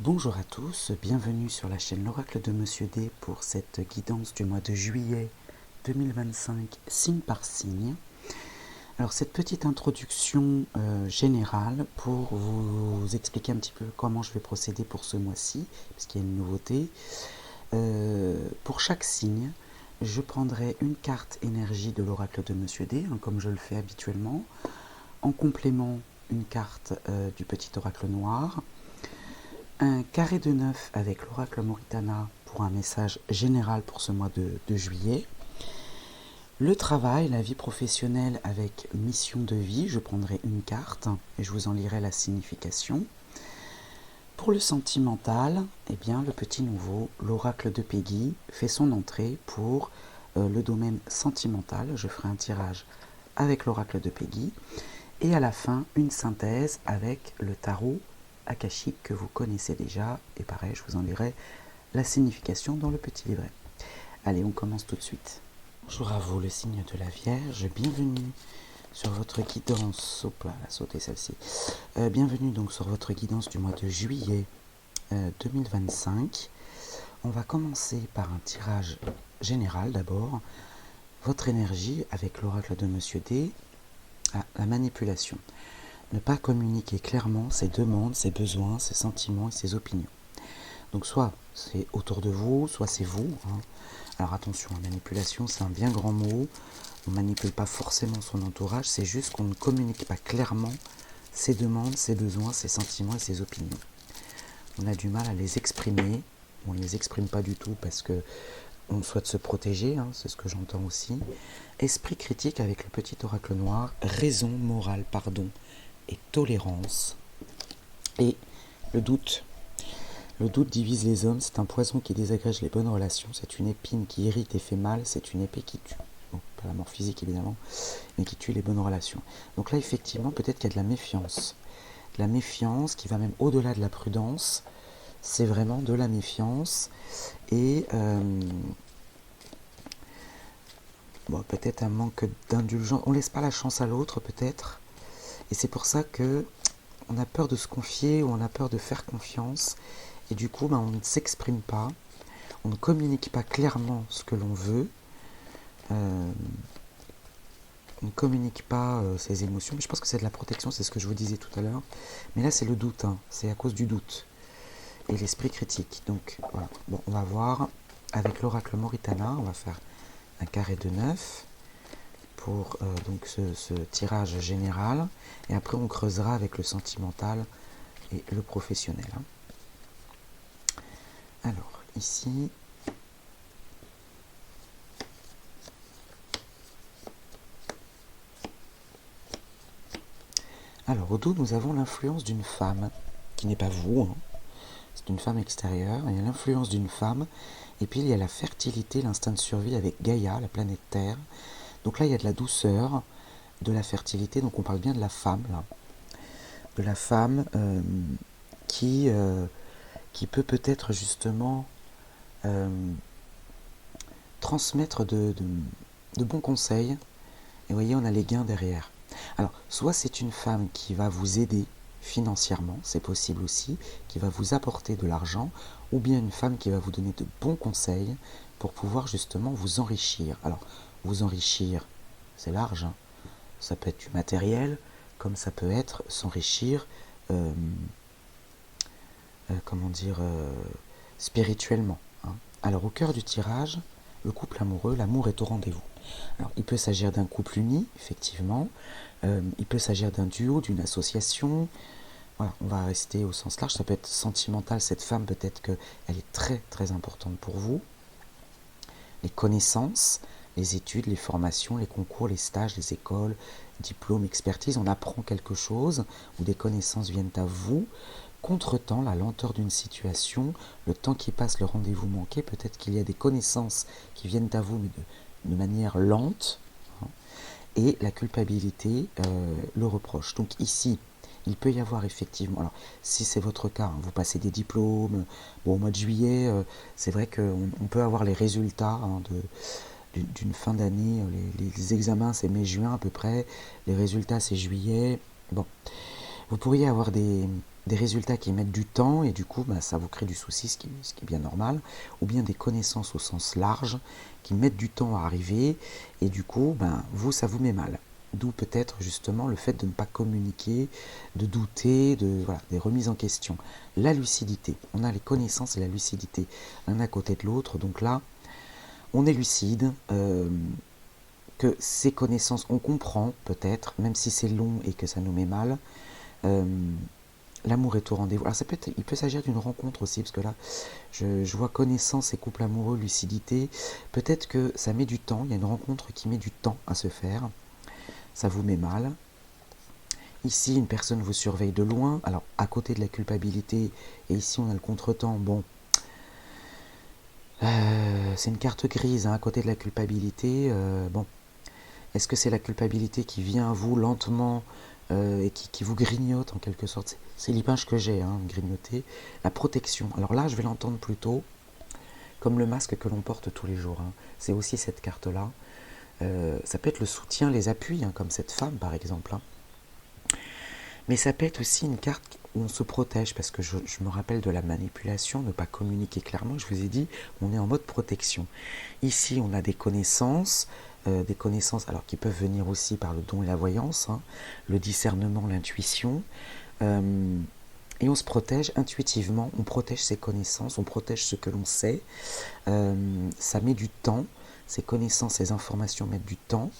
Bonjour à tous, bienvenue sur la chaîne L'Oracle de Monsieur D pour cette guidance du mois de juillet 2025, signe par signe. Alors cette petite introduction générale pour vous expliquer un petit peu comment je vais procéder pour ce mois-ci, puisqu'il y a une nouveauté. Pour chaque signe, je prendrai une carte énergie de l'Oracle de Monsieur D, comme je le fais habituellement. En complément, une carte du petit oracle noir. Un carré de 9 avec l'oracle Moritana pour un message général pour ce mois de juillet. Le travail, la vie professionnelle avec mission de vie, je prendrai une carte et je vous en lirai la signification. Pour le sentimental, eh bien, le petit nouveau, l'oracle de Peggy, fait son entrée pour le domaine sentimental. Je ferai un tirage avec l'oracle de Peggy. Et à la fin, une synthèse avec le tarot akashique que vous connaissez déjà. Et pareil, je vous en lirai la signification dans le petit livret. Allez, on commence tout de suite. Bonjour à vous, le signe de la Vierge. Bienvenue sur votre guidance. Hop là, elle a sauté celle-ci. Bienvenue donc sur votre guidance du mois de juillet 2025. On va commencer par un tirage général d'abord. Votre énergie avec l'oracle de Monsieur D. La manipulation. Ne pas communiquer clairement ses demandes, ses besoins, ses sentiments et ses opinions. Donc soit c'est autour de vous, soit c'est vous. Alors attention, manipulation c'est un bien grand mot. On ne manipule pas forcément son entourage, c'est juste qu'on ne communique pas clairement ses demandes, ses besoins, ses sentiments et ses opinions. On a du mal à les exprimer, on ne les exprime pas du tout parce que on souhaite se protéger, c'est ce que j'entends aussi. Esprit critique avec le petit oracle noir, raison, morale, pardon et tolérance. Et le doute. Le doute divise les hommes, c'est un poison qui désagrège les bonnes relations, c'est une épine qui irrite et fait mal, c'est une épée qui tue. Bon, pas la mort physique évidemment, mais qui tue les bonnes relations. Donc là effectivement peut-être qu'il y a de la méfiance. De la méfiance qui va même au-delà de la prudence, c'est vraiment de la méfiance. Et bon, peut-être un manque d'indulgence, on ne laisse pas la chance à l'autre peut-être. Et c'est pour ça que on a peur de se confier ou on a peur de faire confiance. Et du coup, on ne s'exprime pas, on ne communique pas clairement ce que l'on veut, on ne communique pas ses émotions. Mais je pense que c'est de la protection, c'est ce que je vous disais tout à l'heure. Mais là, c'est le doute, c'est à cause du doute. Et l'esprit critique. Donc, voilà. Bon, on va voir avec l'oracle Moritana, on va faire un carré de 9 pour donc ce tirage général. Et après, on creusera avec le sentimental et le professionnel. Alors, ici, alors au dos, nous avons l'influence d'une femme, qui n'est pas vous, c'est une femme extérieure, il y a l'influence d'une femme, et puis il y a la fertilité, l'instinct de survie avec Gaïa, la planète Terre. Donc là, il y a de la douceur, de la fertilité, donc on parle bien de la femme, là. De la femme qui peut peut-être justement transmettre de bons conseils. Et vous voyez, on a les gains derrière. Alors, soit c'est une femme qui va vous aider financièrement, c'est possible aussi, qui va vous apporter de l'argent, ou bien une femme qui va vous donner de bons conseils pour pouvoir justement vous enrichir. Alors, vous enrichir, c'est large, ça peut être du matériel, comme ça peut être s'enrichir, spirituellement. Alors, au cœur du tirage, le couple amoureux, l'amour est au rendez-vous. Alors, il peut s'agir d'un couple uni, effectivement. Il peut s'agir d'un duo, d'une association. Voilà, on va rester au sens large. Ça peut être sentimental. Cette femme, peut-être qu'elle est très, très importante pour vous. Les connaissances, les études, les formations, les concours, les stages, les écoles, diplômes, expertise. On apprend quelque chose ou des connaissances viennent à vous. Contre-temps, la lenteur d'une situation, le temps qui passe, le rendez-vous manqué, peut-être qu'il y a des connaissances qui viennent à vous, mais de manière lente, et la culpabilité, le reproche. Donc ici, il peut y avoir effectivement, alors si c'est votre cas, vous passez des diplômes, bon, au mois de juillet, c'est vrai qu'on peut avoir les résultats d'une fin d'année, les examens c'est mai-juin à peu près, les résultats c'est juillet, bon, vous pourriez avoir des des résultats qui mettent du temps et du coup ça vous crée du souci, ce qui est bien normal, ou bien des connaissances au sens large qui mettent du temps à arriver et du coup vous ça vous met mal. D'où peut-être justement le fait de ne pas communiquer, de douter, voilà, des remises en question. La lucidité, on a les connaissances et la lucidité l'un à côté de l'autre, donc là on est lucide, que ces connaissances on comprend peut-être, même si c'est long et que ça nous met mal. L'amour est au rendez-vous. Alors il peut s'agir d'une rencontre aussi, parce que là, je vois connaissance et couple amoureux, lucidité. Peut-être que ça met du temps, il y a une rencontre qui met du temps à se faire. Ça vous met mal. Ici, une personne vous surveille de loin, alors à côté de la culpabilité, et ici on a le contretemps, bon, c'est une carte grise, hein, à côté de la culpabilité, bon, est-ce que c'est la culpabilité qui vient à vous lentement et qui vous grignote en quelque sorte? C'est l'image que j'ai, hein, grignoter. La protection. Alors là, je vais l'entendre plutôt comme le masque que l'on porte tous les jours. Hein. C'est aussi cette carte-là. Ça peut être le soutien, les appuis, hein, comme cette femme par exemple. Hein. Mais ça peut être aussi une carte où on se protège, parce que je me rappelle de la manipulation, ne pas communiquer clairement. Je vous ai dit, on est en mode protection. Ici, on a des connaissances alors qui peuvent venir aussi par le don et la voyance, hein, le discernement, l'intuition, et on se protège intuitivement, on protège ses connaissances, on protège ce que l'on sait, ça met du temps, ces connaissances, ces informations mettent du temps.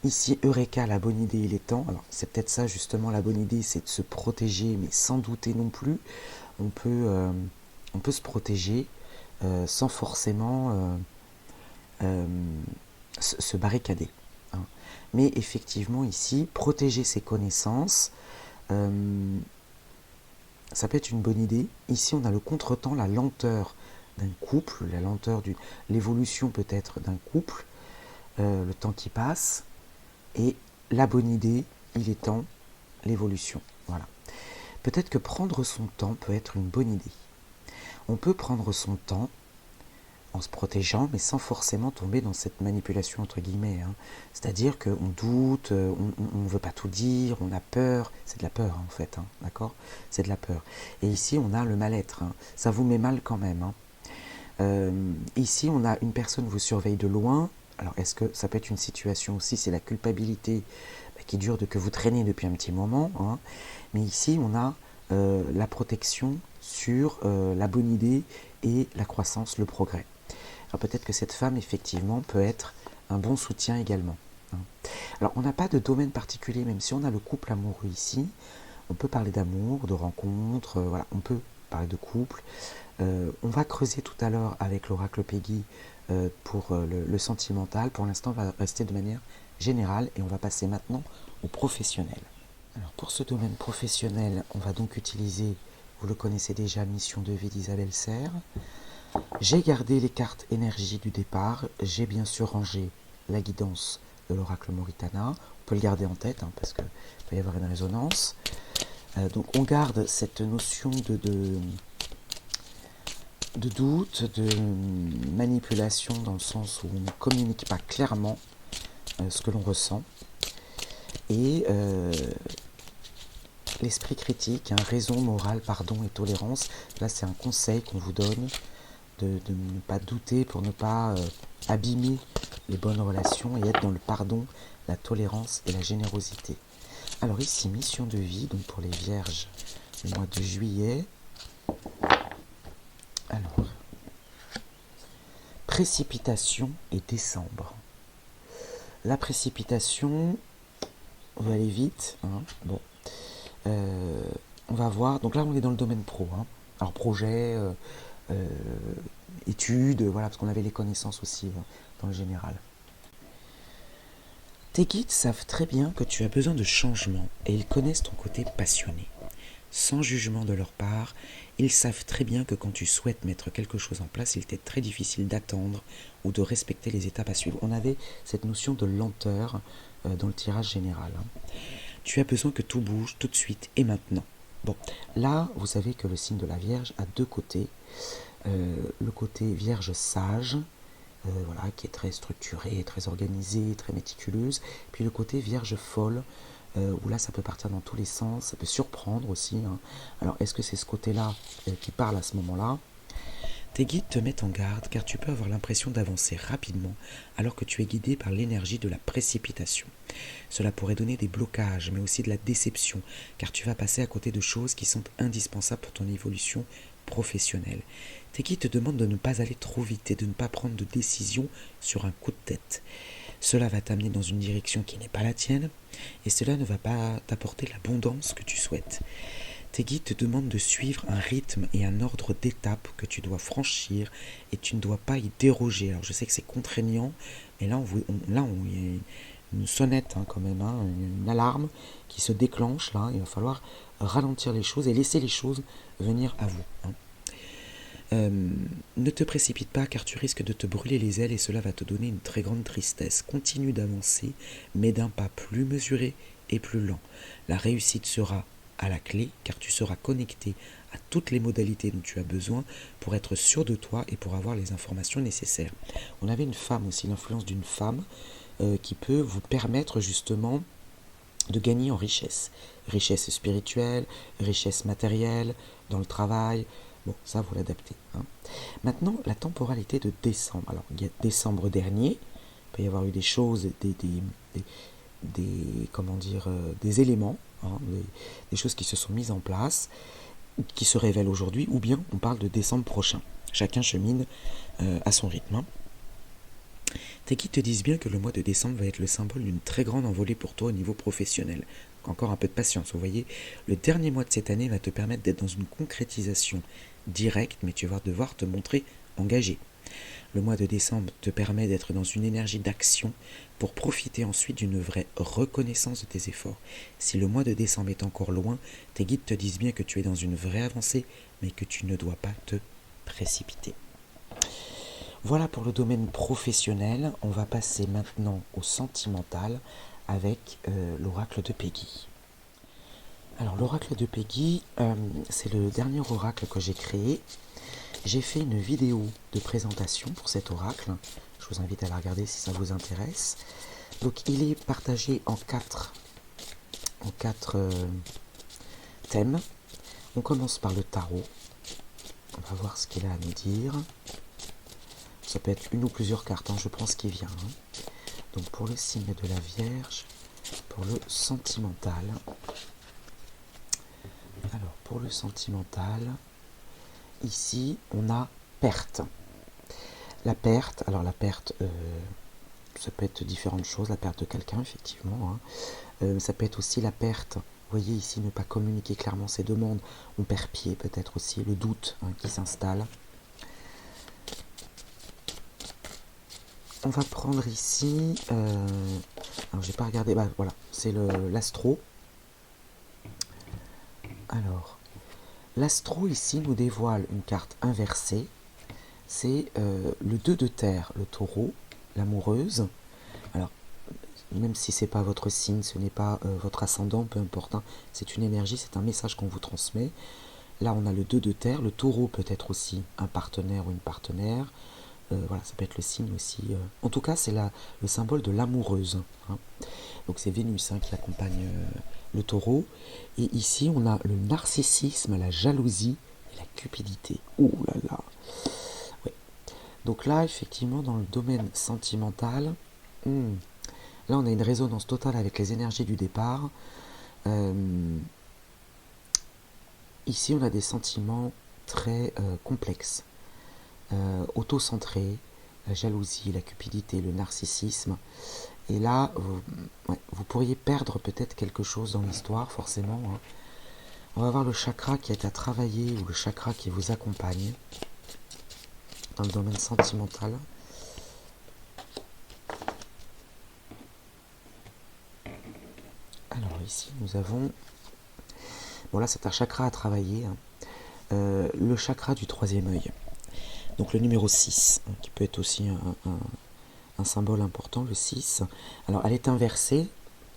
Ici, Eureka, la bonne idée, il est temps. Alors, c'est peut-être ça, justement, la bonne idée, c'est de se protéger, mais sans douter non plus. On peut se protéger sans forcément se barricader. Hein. Mais effectivement, ici, protéger ses connaissances, ça peut être une bonne idée. Ici, on a le contretemps, la lenteur d'un couple, la lenteur l'évolution peut-être d'un couple, le temps qui passe. Et la bonne idée, il est temps, l'évolution. Voilà. Peut-être que prendre son temps peut être une bonne idée. On peut prendre son temps en se protégeant, mais sans forcément tomber dans cette manipulation entre guillemets. Hein. C'est-à-dire qu'on doute, on ne veut pas tout dire, on a peur. C'est de la peur hein, en fait, hein, d'accord? C'est de la peur. Et ici, on a le mal-être. Hein. Ça vous met mal quand même. Hein. Ici, on a une personne vous surveille de loin. Alors, est-ce que ça peut être une situation aussi, c'est la culpabilité qui dure que vous traînez depuis un petit moment. Hein. Mais ici, on a la protection sur la bonne idée et la croissance, le progrès. Alors peut-être que cette femme, effectivement, peut être un bon soutien également. Hein. Alors, on n'a pas de domaine particulier, même si on a le couple amoureux ici. On peut parler d'amour, de rencontre, voilà, on peut parler de couple. On va creuser tout à l'heure avec l'oracle Peggy pour le sentimental. Pour l'instant, on va rester de manière générale et on va passer maintenant au professionnel. Alors pour ce domaine professionnel, on va donc utiliser, vous le connaissez déjà, Mission de vie d'Isabelle Serre. J'ai gardé les cartes énergie du départ, j'ai bien sûr rangé la guidance de l'oracle Moritana. On peut le garder en tête hein, parce qu'il peut y avoir une résonance. Donc on garde cette notion de doute, de manipulation dans le sens où on ne communique pas clairement ce que l'on ressent. Et l'esprit critique, hein, raison, morale, pardon et tolérance, là c'est un conseil qu'on vous donne de ne pas douter pour ne pas abîmer les bonnes relations et être dans le pardon, la tolérance et la générosité. Alors ici, mission de vie, donc pour les vierges du mois de juillet. Alors, précipitation et décembre. La précipitation, on va aller vite. Hein, bon, on va voir. Donc là, on est dans le domaine pro. Hein. Alors projet, études, voilà, parce qu'on avait les connaissances aussi dans le général. Tes guides savent très bien que tu as besoin de changement et ils connaissent ton côté passionné. Sans jugement de leur part, ils savent très bien que quand tu souhaites mettre quelque chose en place, il t'est très difficile d'attendre ou de respecter les étapes à suivre. On avait cette notion de lenteur dans le tirage général. Hein. Tu as besoin que tout bouge tout de suite et maintenant. Bon, là, vous savez que le signe de la Vierge a deux côtés. Le côté Vierge sage, voilà, qui est très structurée, très organisée, très méticuleuse, puis le côté Vierge folle, où là ça peut partir dans tous les sens, ça peut surprendre aussi, hein. Alors est-ce que c'est ce côté-là qui parle à ce moment-là? Tes guides te mettent en garde car tu peux avoir l'impression d'avancer rapidement alors que tu es guidé par l'énergie de la précipitation. Cela pourrait donner des blocages mais aussi de la déception car tu vas passer à côté de choses qui sont indispensables pour ton évolution professionnelle. Tes guides te demandent de ne pas aller trop vite et de ne pas prendre de décision sur un coup de tête. Cela va t'amener dans une direction qui n'est pas la tienne et cela ne va pas t'apporter l'abondance que tu souhaites. Tes guides te demandent de suivre un rythme et un ordre d'étapes que tu dois franchir et tu ne dois pas y déroger. Alors je sais que c'est contraignant, mais là il y a une sonnette hein, quand même, hein, une alarme qui se déclenche là. Il va falloir ralentir les choses et laisser les choses venir à vous. Hein. Ne te précipite pas car tu risques de te brûler les ailes et cela va te donner une très grande tristesse. Continue d'avancer, mais d'un pas plus mesuré et plus lent. La réussite sera à la clé car tu seras connecté à toutes les modalités dont tu as besoin pour être sûr de toi et pour avoir les informations nécessaires. On avait une femme aussi, l'influence d'une femme qui peut vous permettre justement de gagner en richesse. Richesse spirituelle, richesse matérielle, dans le travail. Bon, ça, vous l'adaptez. Hein. Maintenant, la temporalité de décembre. Alors, il y a décembre dernier, il peut y avoir eu des choses, des éléments, hein, des choses qui se sont mises en place, qui se révèlent aujourd'hui, ou bien on parle de décembre prochain. Chacun chemine à son rythme. Hein. Tes guides te disent bien que le mois de décembre va être le symbole d'une très grande envolée pour toi au niveau professionnel. Encore un peu de patience, vous voyez, le dernier mois de cette année va te permettre d'être dans une concrétisation directe, mais tu vas devoir te montrer engagé. Le mois de décembre te permet d'être dans une énergie d'action pour profiter ensuite d'une vraie reconnaissance de tes efforts. Si le mois de décembre est encore loin, tes guides te disent bien que tu es dans une vraie avancée, mais que tu ne dois pas te précipiter. Voilà pour le domaine professionnel. On va passer maintenant au sentimental avec l'oracle de Peggy. Alors l'oracle de Peggy, c'est le dernier oracle que j'ai créé. J'ai fait une vidéo de présentation pour cet oracle. Je vous invite à la regarder si ça vous intéresse. Donc il est partagé en quatre thèmes. On commence par le tarot. On va voir ce qu'il a à nous dire. Ça peut être une ou plusieurs cartes, hein, je prends ce qui vient. Hein. Donc pour le signe de la Vierge, pour le sentimental. Alors pour le sentimental, ici on a perte. La perte, alors la perte, ça peut être différentes choses, la perte de quelqu'un effectivement. Hein. Ça peut être aussi la perte, vous voyez ici ne pas communiquer clairement ses demandes. On perd pied peut-être aussi, le doute hein, qui s'installe. On va prendre ici, alors j'ai pas regardé, bah voilà, c'est l'astro. Alors, l'astro ici nous dévoile une carte inversée, c'est le 2 de terre, le taureau, l'amoureuse. Alors, même si c'est pas votre signe, ce n'est pas votre ascendant, peu importe, hein, c'est une énergie, c'est un message qu'on vous transmet. Là, on a le 2 de terre, le taureau peut être aussi un partenaire ou une partenaire. Voilà, ça peut être le signe aussi. En tout cas, c'est le symbole de l'amoureuse. Hein. Donc c'est Vénus hein, qui accompagne le taureau. Et ici, on a le narcissisme, la jalousie et la cupidité. Ouh là là. Ouais. Donc là, effectivement, dans le domaine sentimental, là, on a une résonance totale avec les énergies du départ. Ici, on a des sentiments très complexes. Auto-centré, la jalousie, la cupidité, le narcissisme. Et là, vous pourriez perdre peut-être quelque chose dans l'histoire, forcément. Hein. On va voir le chakra qui est à travailler ou le chakra qui vous accompagne dans le domaine sentimental. Alors ici, nous avons... Bon là, c'est un chakra à travailler. Hein. Le chakra du troisième œil. Donc le numéro 6, hein, qui peut être aussi un symbole important, le 6. Alors elle est inversée.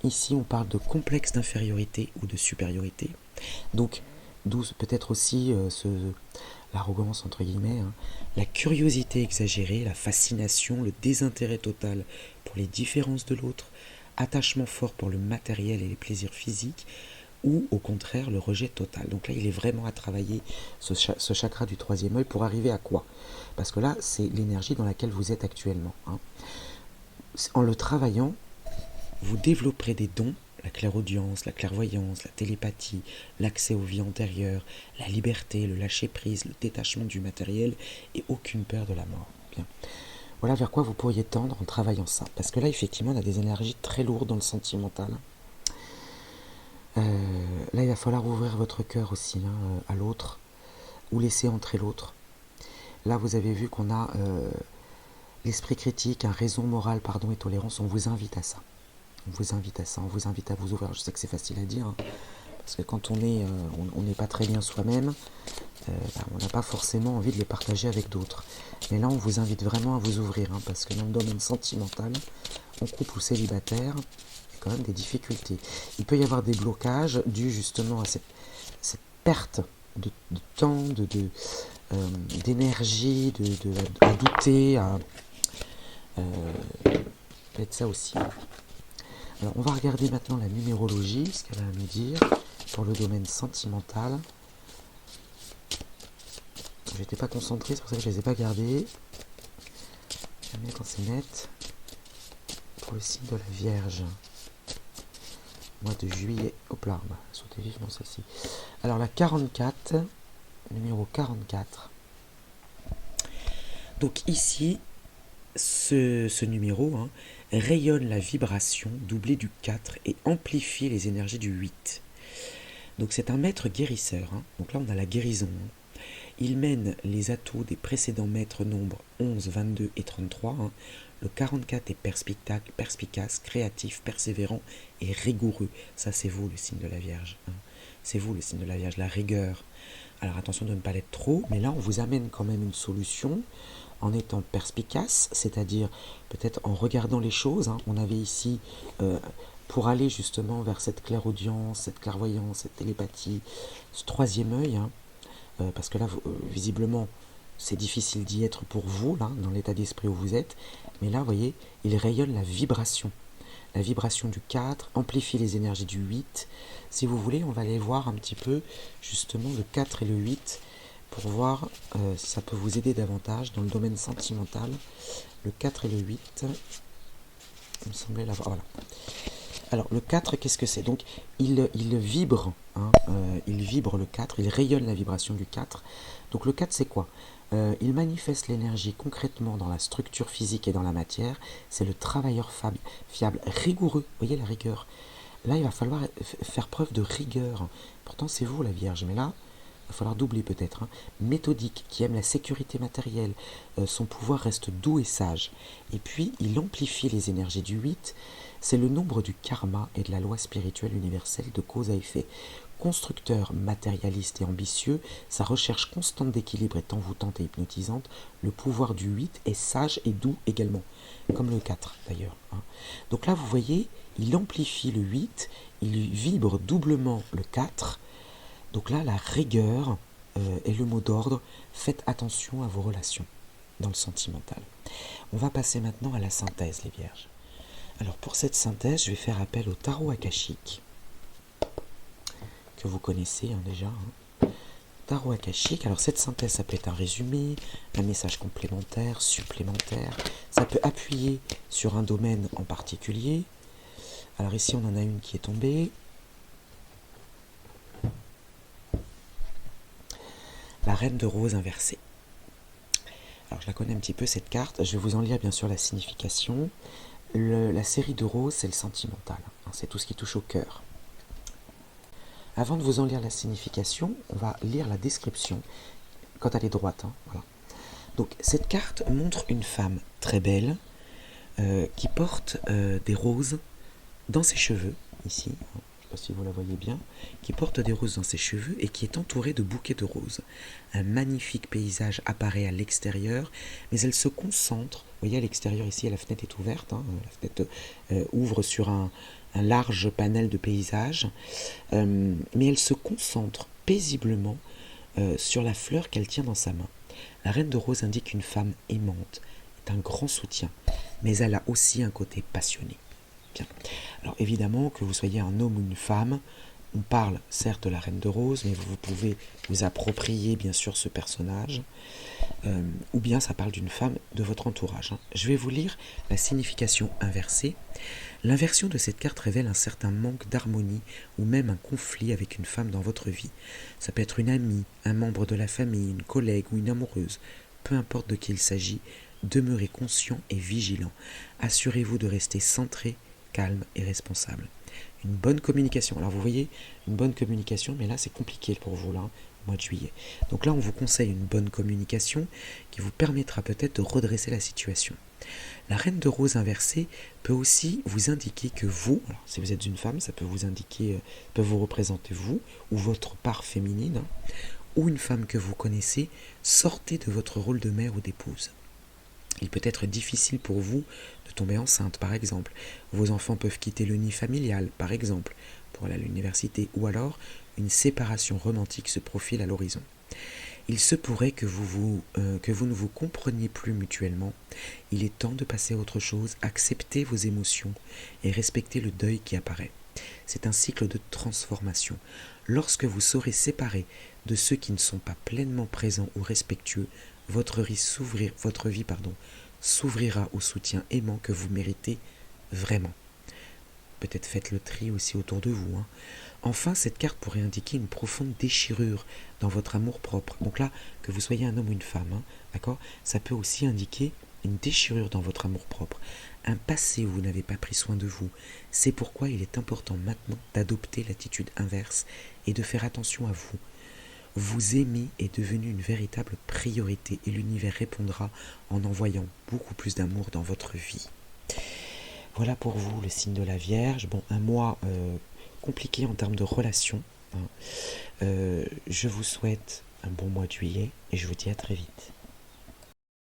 Ici on parle de complexe d'infériorité ou de supériorité. Donc d'où peut-être aussi l'arrogance entre guillemets, hein, la curiosité exagérée, la fascination, le désintérêt total pour les différences de l'autre, attachement fort pour le matériel et les plaisirs physiques, ou au contraire le rejet total. Donc là, il est vraiment à travailler ce chakra du troisième œil pour arriver à quoi? Parce que là, c'est l'énergie dans laquelle vous êtes actuellement. En le travaillant, vous développerez des dons, la clairaudience, la clairvoyance, la télépathie, l'accès aux vies antérieures, la liberté, le lâcher-prise, le détachement du matériel et aucune peur de la mort. Bien. Voilà vers quoi vous pourriez tendre en travaillant ça. Parce que là, effectivement, on a des énergies très lourdes dans le sentimental. Là, il va falloir ouvrir votre cœur aussi à l'autre, ou laisser entrer l'autre. Là, vous avez vu qu'on a l'esprit critique, raison morale, pardon et tolérance. On vous invite à ça. On vous invite à ça, on vous invite à vous ouvrir. Je sais que c'est facile à dire, parce que quand on n'est pas très bien soi-même, on n'a pas forcément envie de les partager avec d'autres. Mais là, on vous invite vraiment à vous ouvrir, parce que dans le domaine sentimental, en couple ou célibataire, il y a quand même des difficultés. Il peut y avoir des blocages dus justement à cette perte de temps, d'énergie, à douter, peut-être ça aussi. Alors, on va regarder maintenant la numérologie, ce qu'elle a à nous dire pour le domaine sentimental. Je n'étais pas concentré, c'est pour ça que je ne les ai pas gardés. J'aime bien quand c'est net. Pour le signe de la Vierge. Mois de juillet. Hop là, sautez vivement celle-ci. Alors la 44, numéro 44. Donc ici, ce numéro rayonne la vibration doublée du 4 et amplifie les énergies du 8. Donc c'est un maître guérisseur. Donc là on a la guérison. Il mène les atouts des précédents maîtres nombres 11, 22 et 33. Le 44 est perspicace, créatif, persévérant et rigoureux. Ça c'est vous le signe de la Vierge. C'est vous le signe de la Vierge, la rigueur. Alors attention de ne pas l'être trop, mais là on vous amène quand même une solution en étant perspicace, c'est-à-dire peut-être en regardant les choses. On avait ici, pour aller justement vers cette clairaudience, cette clairvoyance, cette télépathie, ce troisième œil, parce que là, visiblement, c'est difficile d'y être pour vous, là, dans l'état d'esprit où vous êtes, mais là, vous voyez, il rayonne la vibration du 4, amplifie les énergies du 8. Si vous voulez, on va aller voir un petit peu, justement, le 4 et le 8, pour voir si ça peut vous aider davantage dans le domaine sentimental. Le 4 et le 8, il me semblait l'avoir. Voilà. Alors, le 4, qu'est-ce que c'est? Donc, il vibre, il vibre le 4, il rayonne la vibration du 4. Donc, le 4, c'est quoi? Il manifeste l'énergie concrètement dans la structure physique et dans la matière. C'est le travailleur fiable, rigoureux. Vous voyez la rigueur? Là, il va falloir faire preuve de rigueur. Pourtant, c'est vous, la Vierge, mais là, il va falloir doubler peut-être. Méthodique, qui aime la sécurité matérielle. Son pouvoir reste doux et sage. Et puis, il amplifie les énergies du 8. C'est le nombre du karma et de la loi spirituelle universelle de cause à effet. Constructeur, matérialiste et ambitieux, sa recherche constante d'équilibre est envoûtante et hypnotisante. Le pouvoir du 8 est sage et doux également, comme le 4 d'ailleurs. Donc là, vous voyez, il amplifie le 8, il vibre doublement le 4. Donc là, la rigueur est le mot d'ordre. Faites attention à vos relations dans le sentimental. On va passer maintenant à la synthèse, les Vierges. Alors pour cette synthèse, je vais faire appel au tarot akashique, que vous connaissez déjà. Tarot akashique, alors cette synthèse, ça peut être un résumé, un message complémentaire, supplémentaire. Ça peut appuyer sur un domaine en particulier. Alors ici, on en a une qui est tombée. La reine de rose inversée. Alors je la connais un petit peu cette carte, je vais vous en lire bien sûr la signification. La série de roses, c'est le sentimental, c'est tout ce qui touche au cœur. Avant de vous en lire la signification, on va lire la description, quand elle est droite. Voilà. Donc cette carte montre une femme très belle, qui porte des roses dans ses cheveux, ici, je ne sais pas si vous la voyez bien, qui porte des roses dans ses cheveux et qui est entourée de bouquets de roses. Un magnifique paysage apparaît à l'extérieur, mais elle se concentre. Vous voyez à l'extérieur ici, la fenêtre est ouverte, la fenêtre ouvre sur un large panel de paysage, mais elle se concentre paisiblement sur la fleur qu'elle tient dans sa main. La reine de rose indique une femme aimante, est un grand soutien, mais elle a aussi un côté passionné. Bien. Alors évidemment, que vous soyez un homme ou une femme, on parle certes de la Reine de Rose, mais vous pouvez vous approprier bien sûr ce personnage, ou bien ça parle d'une femme de votre entourage. Je vais vous lire la signification inversée. L'inversion de cette carte révèle un certain manque d'harmonie ou même un conflit avec une femme dans votre vie. Ça peut être une amie, un membre de la famille, une collègue ou une amoureuse. Peu importe de qui il s'agit, demeurez conscient et vigilant. Assurez-vous de rester centré, calme et responsable. Une bonne communication. Alors vous voyez, une bonne communication, mais là c'est compliqué pour vous, là, au mois de juillet. Donc là on vous conseille une bonne communication qui vous permettra peut-être de redresser la situation. La reine de rose inversée peut aussi vous indiquer que vous, alors si vous êtes une femme, ça peut vous indiquer, peut vous représenter vous ou votre part féminine, ou une femme que vous connaissez, sortez de votre rôle de mère ou d'épouse. Il peut être difficile pour vous de tomber enceinte, par exemple. Vos enfants peuvent quitter le nid familial, par exemple, pour aller à l'université, ou alors une séparation romantique se profile à l'horizon. Il se pourrait que vous ne vous compreniez plus mutuellement. Il est temps de passer à autre chose, accepter vos émotions et respecter le deuil qui apparaît. C'est un cycle de transformation. Lorsque vous saurez séparer de ceux qui ne sont pas pleinement présents ou respectueux, votre vie s'ouvrira au soutien aimant que vous méritez vraiment. Peut-être faites le tri aussi autour de vous. Enfin, cette carte pourrait indiquer une profonde déchirure dans votre amour-propre. Donc là, que vous soyez un homme ou une femme, d'accord, ça peut aussi indiquer une déchirure dans votre amour-propre, un passé où vous n'avez pas pris soin de vous. C'est pourquoi il est important maintenant d'adopter l'attitude inverse et de faire attention à vous. Vous aimer est devenu une véritable priorité et l'univers répondra en envoyant beaucoup plus d'amour dans votre vie. Voilà pour vous le signe de la Vierge. Bon, un mois compliqué en termes de relations. Je vous souhaite un bon mois de juillet et je vous dis à très vite.